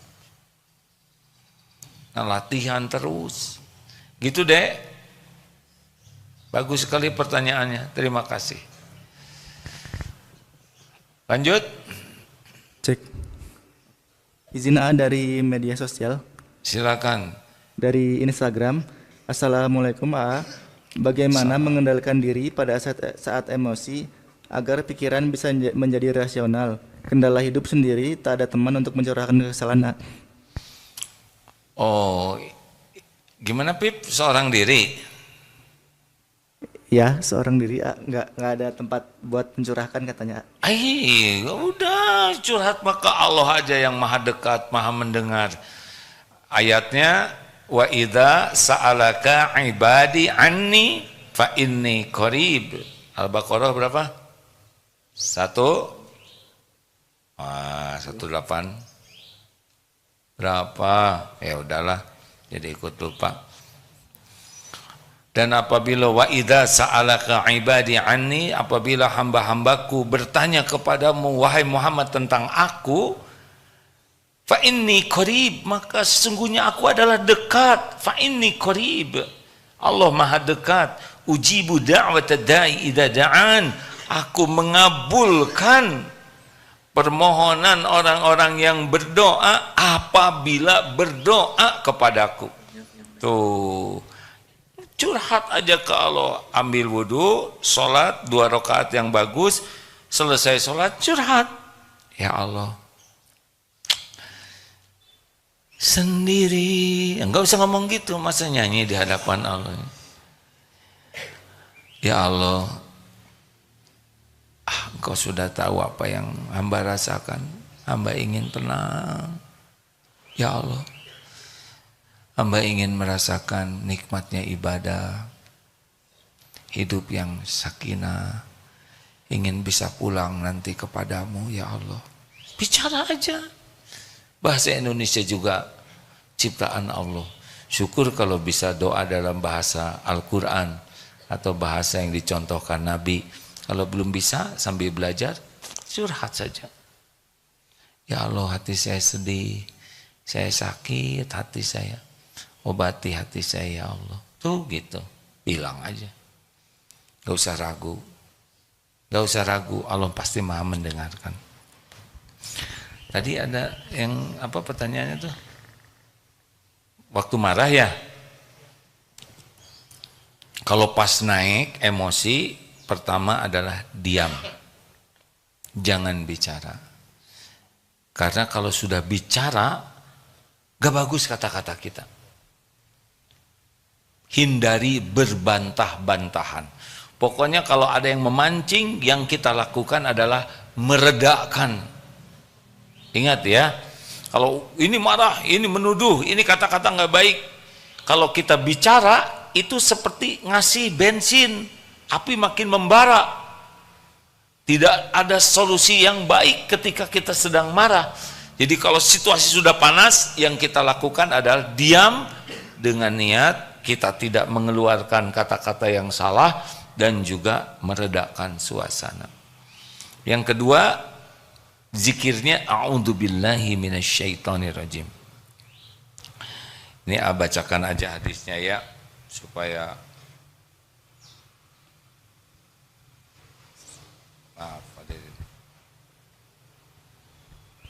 Nah, latihan terus. Gitu deh. Bagus sekali pertanyaannya. Terima kasih. Lanjut. Cek. Izin A dari media sosial. Silakan. Dari Instagram. Assalamualaikum A. Bagaimana mengendalikan diri pada saat emosi agar pikiran bisa menjadi rasional? Kendala hidup sendiri, tak ada teman untuk mencurahkan kesalahan A. Oh, gimana Pip? Seorang diri? Ya, seorang diri A. Nggak ada tempat buat mencurahkan katanya A. Udah curhat maka Allah aja yang maha dekat, maha mendengar. Ayatnya, wa idza sa'alaka ibadi anni fa inni qarib. Al-Baqarah berapa? 18 berapa? Ya udahlah, jadi ikut lupa. Dan apabila wa idza sa'alaka ibadi anni, apabila hamba-hambaku bertanya kepadamu wahai Muhammad tentang aku, fa inni qarib, maka sesungguhnya aku adalah dekat. Fa inni qarib, Allah maha dekat. Ujibu da'watad da'i idza da'an, aku mengabulkan permohonan orang-orang yang berdoa apabila berdoa kepadaku. Tuh, curhat aja ke Allah. Ambil wudhu, sholat 2 rakaat yang bagus, selesai sholat curhat. Ya Allah, sendiri, enggak usah ngomong gitu, masa nyanyi di hadapan Allah. Ya Allah, Engkau sudah tahu apa yang hamba rasakan. Hamba ingin tenang. Ya Allah, hamba ingin merasakan nikmatnya ibadah, hidup yang sakinah, ingin bisa pulang nanti kepadamu. Ya Allah, bicara aja. Bahasa Indonesia juga ciptaan Allah. Syukur kalau bisa doa dalam bahasa Al-Quran atau bahasa yang dicontohkan Nabi. Kalau belum bisa, sambil belajar curhat saja. Ya Allah, hati saya sedih, saya sakit hati saya, obati hati saya ya Allah. Tuh gitu, bilang aja, gak usah ragu. Gak usah ragu, Allah pasti maha mendengarkan. Tadi ada yang apa pertanyaannya tuh? Waktu marah ya? Kalau pas naik emosi, pertama adalah diam. Jangan bicara. Karena kalau sudah bicara, gak bagus kata-kata kita. Hindari berbantah-bantahan. Pokoknya kalau ada yang memancing, yang kita lakukan adalah meredakan. Ingat ya, kalau ini marah, ini menuduh, ini kata-kata gak baik. Kalau kita bicara, itu seperti ngasih bensin, api makin membara. Tidak ada solusi yang baik ketika kita sedang marah. Jadi kalau situasi sudah panas, yang kita lakukan adalah diam dengan niat kita tidak mengeluarkan kata-kata yang salah dan juga meredakan suasana. Yang kedua, zikirnya a'udzubillahi minasyaitonirrajim. Ini bacakan aja hadisnya ya, supaya maaf,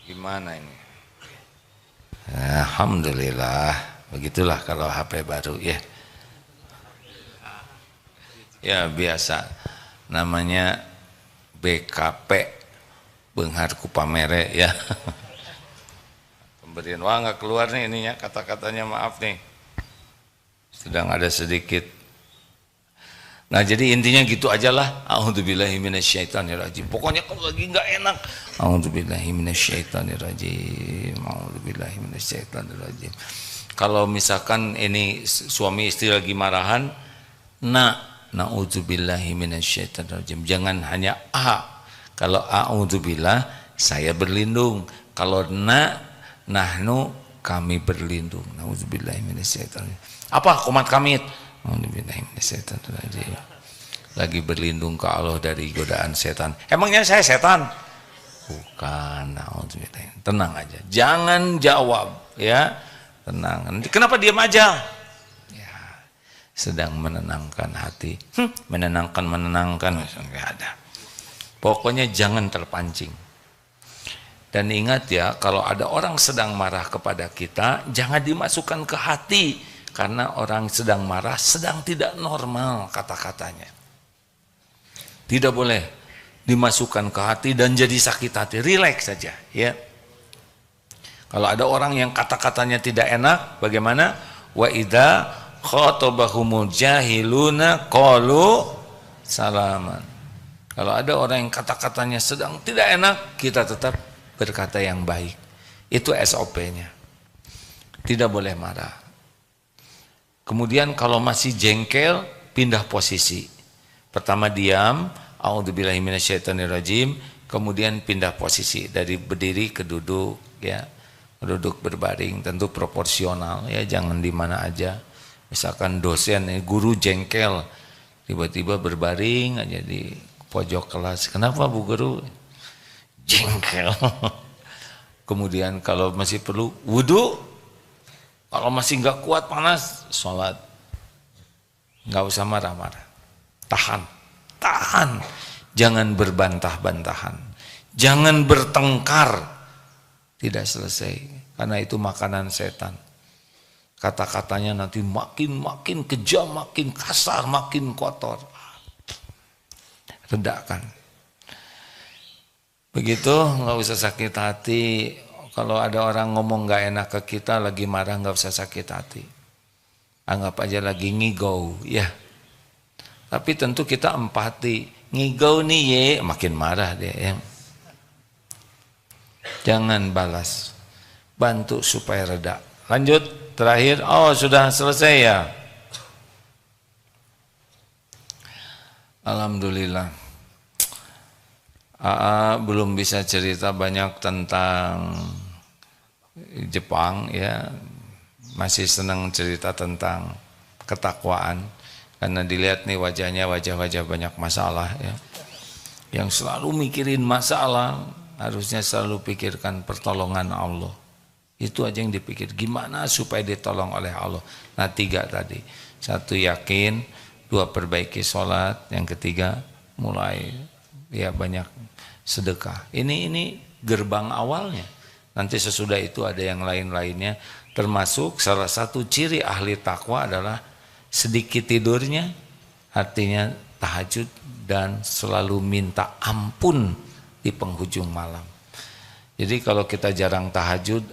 gimana ini? Alhamdulillah, begitulah kalau HP baru ya. Ya biasa, namanya BKP, Beunghar ku Pamere ya. Pemberian wah nggak keluar nih ininya kata-katanya, maaf nih. Sedang ada sedikit. Nah jadi intinya gitu aja lah. A'udzubillahi minasyaitonirrajim. Pokoknya kalau lagi nggak enak, a'udzubillahi minasyaitonirrajim, a'udzubillahi minasyaitonirrajim. Kalau misalkan ini suami istri lagi marahan, na'udzubillahi minasyaitonirrajim. Jangan hanya Kalau a'udzubillah saya berlindung. Kalau nahnu kami berlindung. Na'udzubillahi minasyaitonirrajim. Apa komat kamit? Lagi berlindung ke Allah dari godaan setan. Emangnya saya setan? Bukan. Tenang aja, jangan jawab ya, tenang. Nanti kenapa diam aja? Ya, sedang menenangkan hati. Menenangkan nggak ada. Pokoknya jangan terpancing. Dan ingat ya, kalau ada orang sedang marah kepada kita, jangan dimasukkan ke hati. Karena orang sedang marah, sedang tidak normal kata-katanya. Tidak boleh dimasukkan ke hati dan jadi sakit hati. Relax saja ya. Kalau ada orang yang kata-katanya tidak enak, bagaimana? Wa idza khatabahumul jahiluna qalu salaman. Kalau ada orang yang kata-katanya sedang tidak enak, kita tetap berkata yang baik. Itu SOP-nya. Tidak boleh marah. Kemudian kalau masih jengkel, pindah posisi. Pertama diam, a'udzubillahi minasyaitonirrajim, kemudian pindah posisi dari berdiri ke duduk ya. Duduk berbaring, tentu proporsional ya, jangan di mana aja. Misalkan dosen, guru jengkel, tiba-tiba berbaring aja di pojok kelas. Kenapa Bu Guru? Jengkel. Kemudian kalau masih perlu wudu, kalau masih nggak kuat panas, sholat. Nggak usah marah-marah. Tahan. Jangan berbantah-bantahan. Jangan bertengkar. Tidak selesai. Karena itu makanan setan. Kata-katanya nanti makin kejam, makin kasar, makin kotor. Redakan. Begitu, nggak usah sakit hati. Kalau ada orang ngomong nggak enak ke kita, lagi marah, nggak usah sakit hati. Anggap aja lagi ngigau, ya. Tapi tentu kita empati. Ngigau nih ye, makin marah dia. Ya. Jangan balas. Bantu supaya reda. Lanjut, terakhir. Oh sudah selesai ya. Alhamdulillah. Belum bisa cerita banyak tentang Jepang ya, masih senang cerita tentang ketakwaan karena dilihat nih wajahnya wajah-wajah banyak masalah ya, yang selalu mikirin masalah, harusnya selalu pikirkan pertolongan Allah. Itu aja yang dipikir, gimana supaya ditolong oleh Allah. Nah 3 tadi, 1 yakin, 2 perbaiki sholat, yang ketiga mulai ya banyak sedekah. Ini gerbang awalnya. Nanti sesudah itu ada yang lain-lainnya, termasuk salah satu ciri ahli takwa adalah sedikit tidurnya, artinya tahajud dan selalu minta ampun di penghujung malam. Jadi kalau kita jarang tahajud,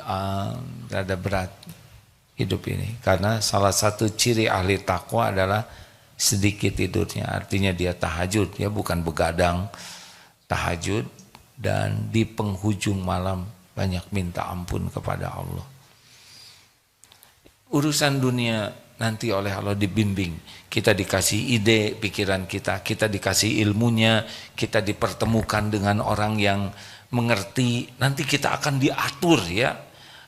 rada berat hidup ini. Karena salah satu ciri ahli takwa adalah sedikit tidurnya, artinya dia tahajud, ya bukan begadang, tahajud dan di penghujung malam banyak minta ampun kepada Allah. Urusan dunia nanti oleh Allah dibimbing. Kita dikasih ide pikiran kita dikasih ilmunya, kita dipertemukan dengan orang yang mengerti, nanti kita akan diatur ya.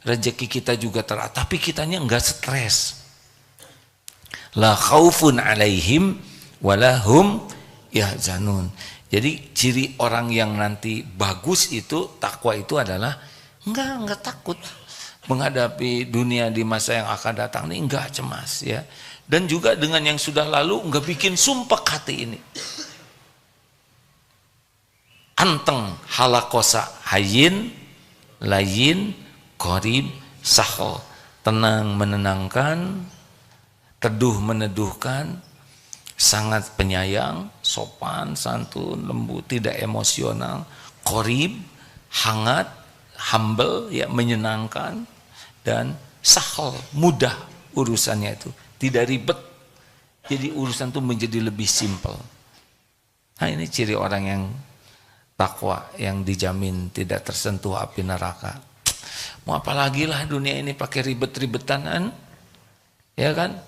Rezeki kita juga teratur, tapi kitanya enggak stres. La khaufun alaihim walahum yahzanun. Jadi ciri orang yang nanti bagus itu, takwa itu adalah enggak takut menghadapi dunia di masa yang akan datang ini, enggak cemas ya. Dan juga dengan yang sudah lalu enggak bikin sumpah hati ini. Anteng halakosa hayin layin qorib sahol, tenang menenangkan, teduh meneduhkan, sangat penyayang, sopan, santun, lembut, tidak emosional, qorib, hangat, humble, ya menyenangkan, dan sahal, mudah urusannya itu, tidak ribet. Jadi urusan itu menjadi lebih simpel. Nah ini ciri orang yang takwa, yang dijamin tidak tersentuh api neraka. Mau apa lagi lah dunia ini pakai ribet-ribetan, ya kan?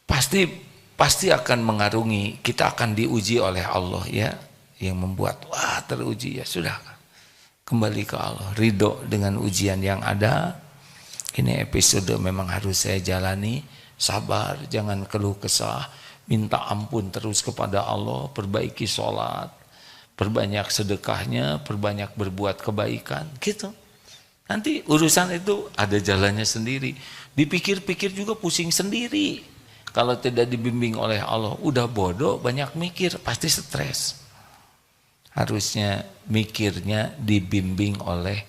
Pasti akan mengarungi, kita akan diuji oleh Allah ya, yang membuat wah teruji ya sudah, kembali ke Allah, ridho dengan ujian yang ada. Ini episode memang harus saya jalani, sabar, jangan keluh kesah, minta ampun terus kepada Allah, perbaiki sholat, perbanyak sedekahnya, perbanyak berbuat kebaikan, gitu. Nanti urusan itu ada jalannya sendiri. Dipikir-pikir juga pusing sendiri. Kalau tidak dibimbing oleh Allah, udah bodoh, banyak mikir, pasti stres. Harusnya mikirnya dibimbing oleh